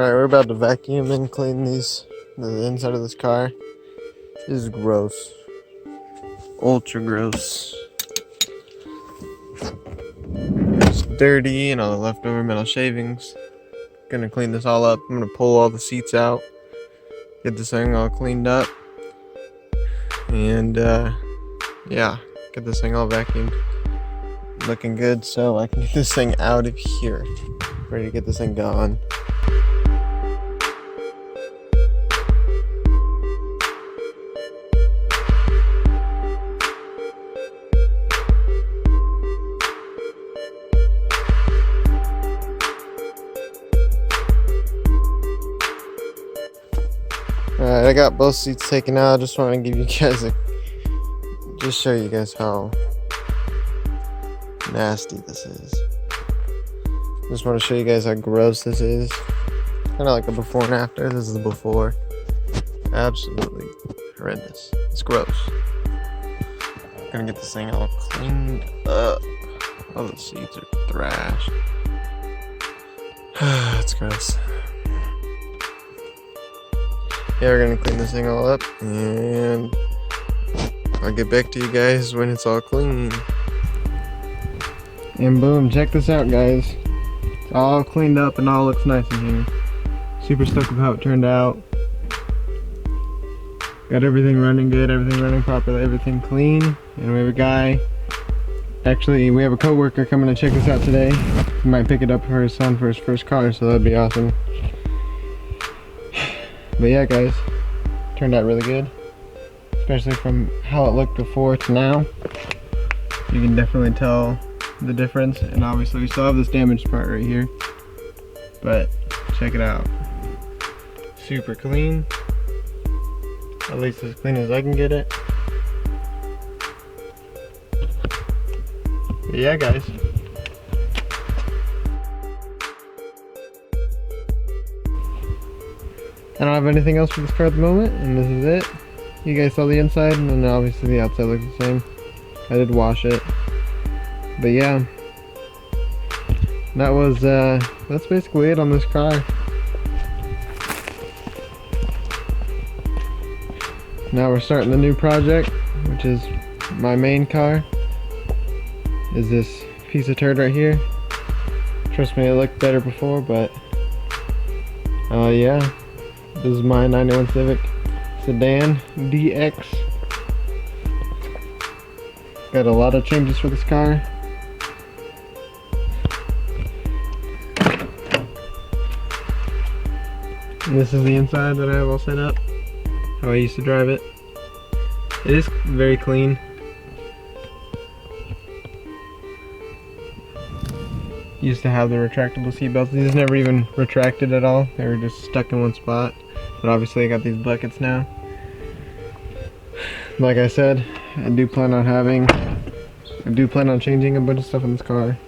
Alright, we're about to vacuum and clean the inside of this car. This is gross. Ultra gross. It's dirty and all the leftover metal shavings. Gonna clean this all up. I'm gonna pull all the seats out. Get this thing all cleaned up. And yeah, get this thing all vacuumed. Looking good, so I can get this thing out of here. Ready to get this thing gone. Alright, I got both seats taken out. I just want to give you guys just show you guys how nasty this is. Just want to show you guys how gross this is. Kind of like a before and after. This is the before. Absolutely horrendous. It's gross. Gonna get this thing all cleaned up. All the seats are thrashed. It's gross. Yeah, we're gonna clean this thing all up, and I'll get back to you guys when it's all clean. And boom, check this out, guys. It's all cleaned up and all looks nice in here. Super stoked with how it turned out. Got everything running good, everything running properly, everything clean. And we have a guy, actually we have a coworker coming to check this out today. He might pick it up for his son for his first car, so that'd be awesome. But yeah, guys, turned out really good, especially from how it looked before to now. You can definitely tell the difference, and obviously we still have this damaged part right here, but check it out. Super clean, at least as clean as I can get it. But yeah, guys. I don't have anything else for this car at the moment, and this is it. You guys saw the inside, and then obviously the outside looks the same. I did wash it. But yeah, that's basically it on this car. Now we're starting the new project, which is my main car. Is this piece of turd right here. Trust me, it looked better before, but yeah. This is my 91 Civic Sedan DX. Got a lot of changes for this car. And this is the inside that I have all set up, how I used to drive it. It is very clean. Used to have the retractable seat belts. These never even retracted at all. They were just stuck in one spot. But obviously I got these buckets now. Like I said, I do plan on changing a bunch of stuff in this car.